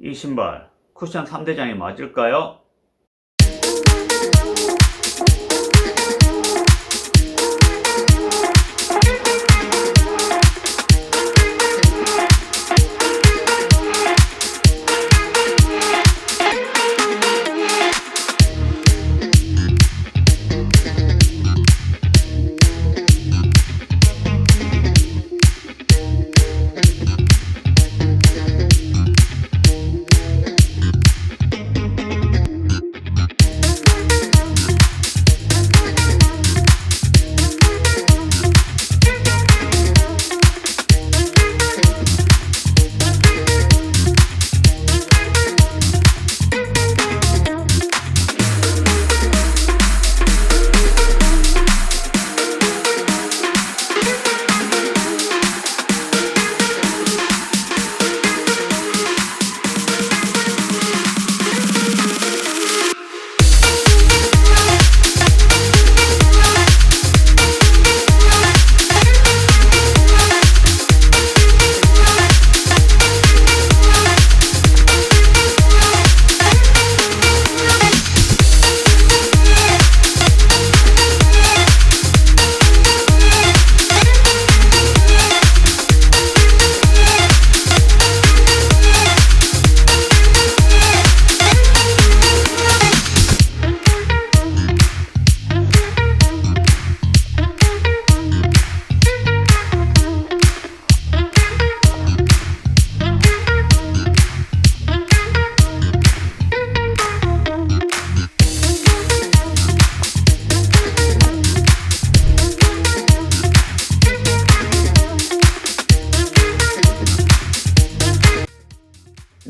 이 신발 쿠션 3대장이 맞을까요?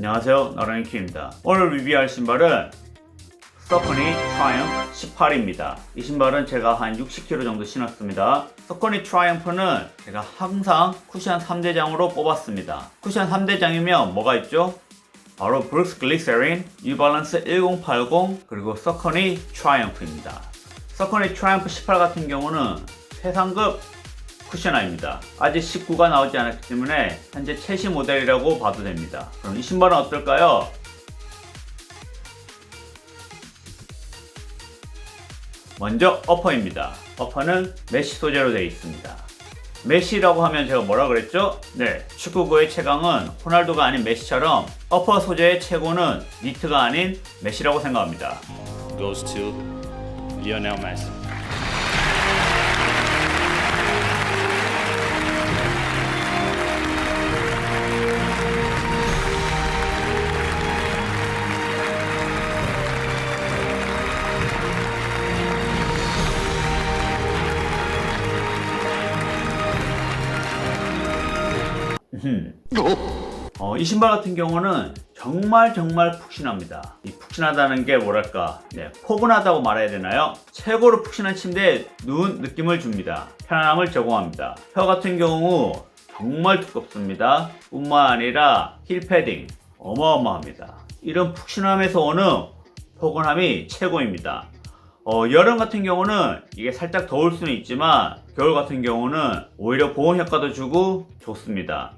안녕하세요, 나라니키입니다. 오늘 리뷰할 신발은 서커니 트라이엄프 18입니다. 이 신발은 제가 한 60kg 정도 신었습니다. 서커니 트라이엄프는 제가 항상 쿠션 3대장으로 뽑았습니다. 쿠션 3대장이면 뭐가 있죠? 바로 브룩스 글리세린, 뉴발란스 1080, 그리고 서커니 트라이엄프입니다. 서커니 트라이엄프 18 같은 경우는 최상급 쿠셔너입니다. 아직 19가 나오지 않았기 때문에 현재 최신 모델이라고 봐도 됩니다. 그럼 이 신발은 어떨까요? 먼저 어퍼입니다. 어퍼는 메쉬 소재로 되어 있습니다. 메쉬라고 하면 제가 뭐라 그랬죠? 네, 축구구의 최강은 호날두가 아닌 메쉬처럼 어퍼 소재의 최고는 니트가 아닌 메쉬라고 생각합니다. Goes to Lionel Messi. 이 신발 같은 경우는 정말 푹신합니다. 이 푹신하다는 게 뭐랄까, 포근하다고 말해야 되나요? 최고로 푹신한 침대에 누운 느낌을 줍니다. 편안함을 제공합니다. 혀 같은 경우 정말 두껍습니다. 뿐만 아니라 힐 패딩 어마어마합니다. 이런 푹신함에서 오는 포근함이 최고입니다. 여름 같은 경우는 이게 살짝 더울 수는 있지만 겨울 같은 경우는 오히려 보온 효과도 주고 좋습니다.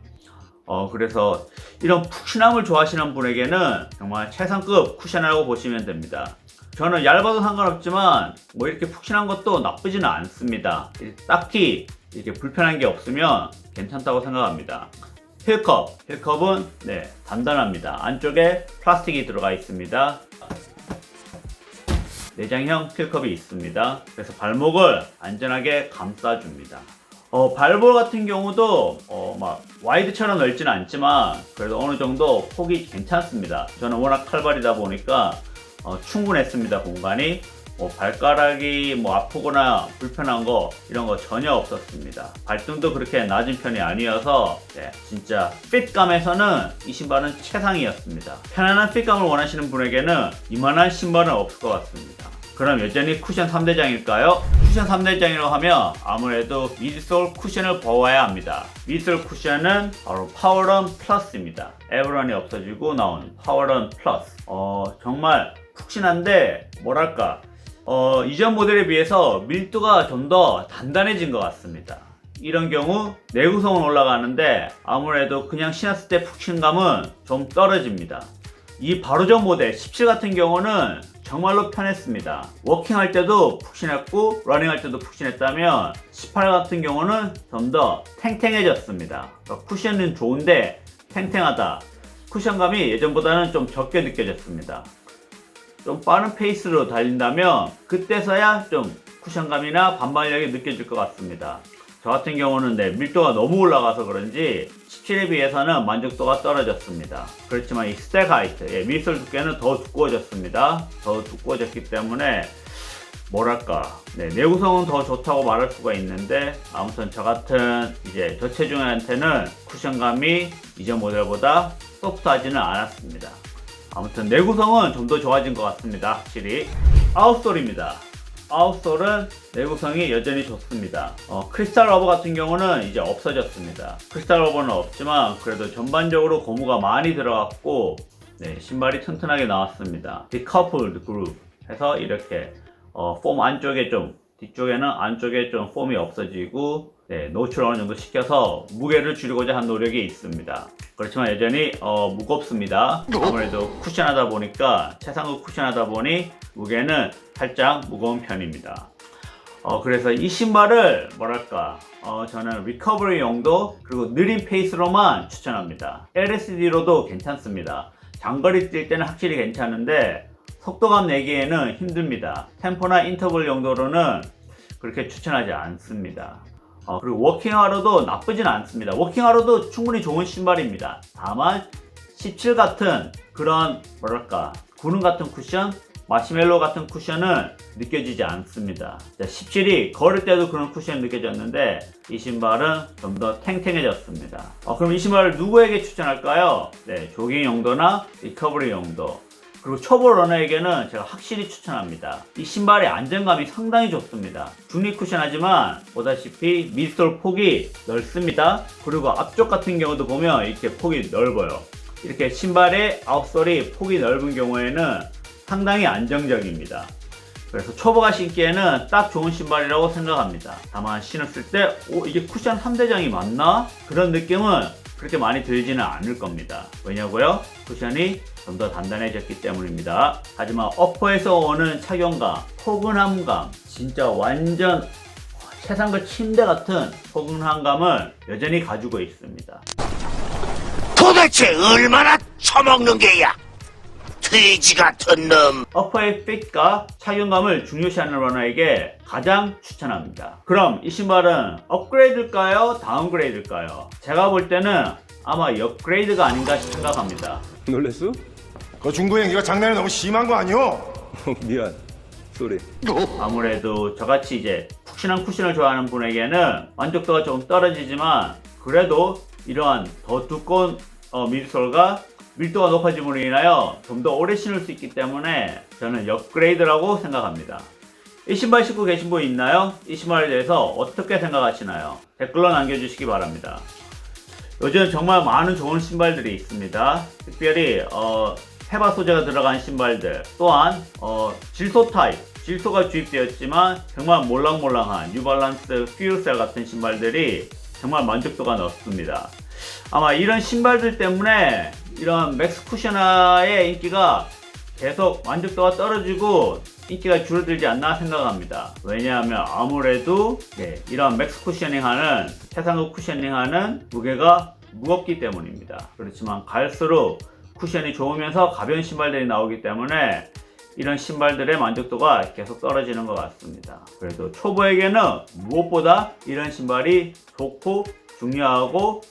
그래서 이런 푹신함을 좋아하시는 분에게는 정말 최상급 쿠션이라고 보시면 됩니다. 저는 얇아도 상관없지만 뭐 이렇게 푹신한 것도 나쁘지는 않습니다. 딱히 이렇게 불편한 게 없으면 괜찮다고 생각합니다. 힐컵은 단단합니다. 안쪽에 플라스틱이 들어가 있습니다. 내장형 힐컵이 있습니다. 그래서 발목을 안전하게 감싸줍니다. 발볼 같은 경우도 막 와이드처럼 넓지는 않지만 그래도 어느 정도 폭이 괜찮습니다. 저는 워낙 칼발이다 보니까 충분했습니다. 공간이 발가락이 아프거나 불편한 거 이런 거 전혀 없었습니다. 발등도 그렇게 낮은 편이 아니어서 진짜 핏감에서는 이 신발은 최상이었습니다. 편안한 핏감을 원하시는 분에게는 이만한 신발은 없을 것 같습니다. 그럼 여전히 쿠션 3대장일까요? 쿠션 3대장이라고 하면 아무래도 미드솔 쿠션을 보아야 합니다. 미드솔 쿠션은 바로 파워런 플러스입니다. 에브런이 없어지고 나온 파워런 플러스. 정말 푹신한데 뭐랄까, 이전 모델에 비해서 밀도가 좀 더 단단해진 것 같습니다. 이런 경우 내구성은 올라가는데 아무래도 그냥 신었을 때 푹신감은 좀 떨어집니다. 이 바로 전 모델 17 같은 경우는 정말로 편했습니다. 워킹할 때도 푹신했고 러닝할 때도 푹신했다면 18 같은 경우는 좀 더 탱탱해졌습니다. 그러니까 쿠션은 좋은데 탱탱하다. 쿠션감이 예전보다는 좀 적게 느껴졌습니다. 좀 빠른 페이스로 달린다면 그때서야 좀 쿠션감이나 반발력이 느껴질 것 같습니다. 저 같은 경우는 밀도가 너무 올라가서 그런지 17에 비해서는 만족도가 떨어졌습니다. 그렇지만 이 스택 하이트, 미솔 두께는 더 두꺼워졌습니다. 더 두꺼워졌기 때문에 뭐랄까, 내구성은 더 좋다고 말할 수가 있는데, 아무튼 저 같은 이제 저체중한테는 쿠션감이 이전 모델보다 소프트하지는 않았습니다. 아무튼 내구성은 좀 더 좋아진 것 같습니다. 확실히. 아웃솔입니다. 아웃솔은 내구성이 여전히 좋습니다. 크리스탈 러버 같은 경우는 이제 없어졌습니다. 크리스탈 러버는 없지만 그래도 전반적으로 고무가 많이 들어갔고 신발이 튼튼하게 나왔습니다. 디커플드 그룹 해서 이렇게 폼 안쪽에 좀 뒤쪽에는 안쪽에 좀 폼이 없어지고 노출을 어느 정도 시켜서 무게를 줄이고자 한 노력이 있습니다. 그렇지만 여전히 무겁습니다. 아무래도 쿠션하다 보니까 최상급 쿠션하다 보니 무게는 살짝 무거운 편입니다. 그래서 이 신발을 뭐랄까 저는 리커버리 용도 그리고 느린 페이스로만 추천합니다. LSD로도 괜찮습니다. 장거리 뛸 때는 확실히 괜찮은데 속도감 내기에는 힘듭니다. 템포나 인터벌 용도로는 그렇게 추천하지 않습니다. 그리고 워킹하러도 나쁘진 않습니다. 워킹하러도 충분히 좋은 신발입니다. 다만 17 같은 그런 뭐랄까 구름 같은 쿠션, 마시멜로 같은 쿠션은 느껴지지 않습니다. 17이 걸을 때도 그런 쿠션이 느껴졌는데 이 신발은 좀 더 탱탱해졌습니다. 그럼 이 신발을 누구에게 추천할까요? 조깅 용도나 리커버리 용도 그리고 초보 러너에게는 제가 확실히 추천합니다. 이 신발의 안정감이 상당히 좋습니다. 중립 쿠션하지만 보다시피 미드솔 폭이 넓습니다. 그리고 앞쪽 같은 경우도 보면 이렇게 폭이 넓어요. 이렇게 신발의 아웃솔이 폭이 넓은 경우에는 상당히 안정적입니다. 그래서 초보가 신기에는 딱 좋은 신발이라고 생각합니다. 다만 신었을 때 이게 쿠션 3대장이 맞나? 그런 느낌은 그렇게 많이 들지는 않을 겁니다. 왜냐고요? 쿠션이 좀 더 단단해졌기 때문입니다. 하지만 어퍼에서 오는 착용감, 포근함감, 진짜 완전 최상급 침대 같은 포근함감을 여전히 가지고 있습니다. 도대체 얼마나 처먹는 게야? 돼지 같은 놈. 어퍼의 핏과 착용감을 중요시하는 러너에게 가장 추천합니다. 그럼 이 신발은 업그레이드일까요? 다운그레이드일까요? 제가 볼 때는 아마 업그레이드가 아닌가 생각합니다. 놀랬어? 그 중고 행기가 장난이 너무 심한 거 아니오? 미안. 쏘리. 아무래도 저같이 이제 푹신한 쿠션을 좋아하는 분에게는 만족도가 조금 떨어지지만 그래도 이러한 더 두꺼운 미드솔과 밀도가 높아짐으로 인하여 좀 더 오래 신을 수 있기 때문에 저는 업그레이드라고 생각합니다. 이 신발 신고 계신 분 있나요? 이 신발에 대해서 어떻게 생각하시나요? 댓글로 남겨주시기 바랍니다. 요즘 정말 많은 좋은 신발들이 있습니다. 특별히 헤바 소재가 들어간 신발들 또한 질소 타입 질소가 주입되었지만 정말 몰랑몰랑한 뉴발란스 퓨어셀 같은 신발들이 정말 만족도가 높습니다. 아마 이런 신발들 때문에 이런 맥스 쿠셔너의 인기가 계속 만족도가 떨어지고 인기가 줄어들지 않나 생각합니다. 왜냐하면 아무래도 이런 맥스 쿠셔닝하는 최상급 쿠셔닝하는 무게가 무겁기 때문입니다. 그렇지만 갈수록 쿠션이 좋으면서 가벼운 신발들이 나오기 때문에 이런 신발들의 만족도가 계속 떨어지는 것 같습니다. 그래도 초보에게는 무엇보다 이런 신발이 좋고 중요하고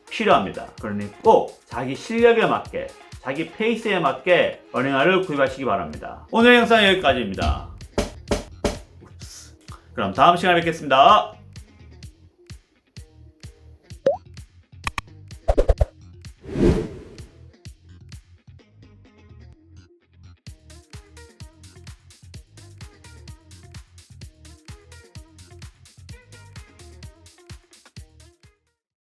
필요합니다. 그러니 꼭 자기 실력에 맞게 자기 페이스에 맞게 러닝화를 구입하시기 바랍니다. 오늘 영상 여기까지입니다. 그럼 다음 시간에 뵙겠습니다.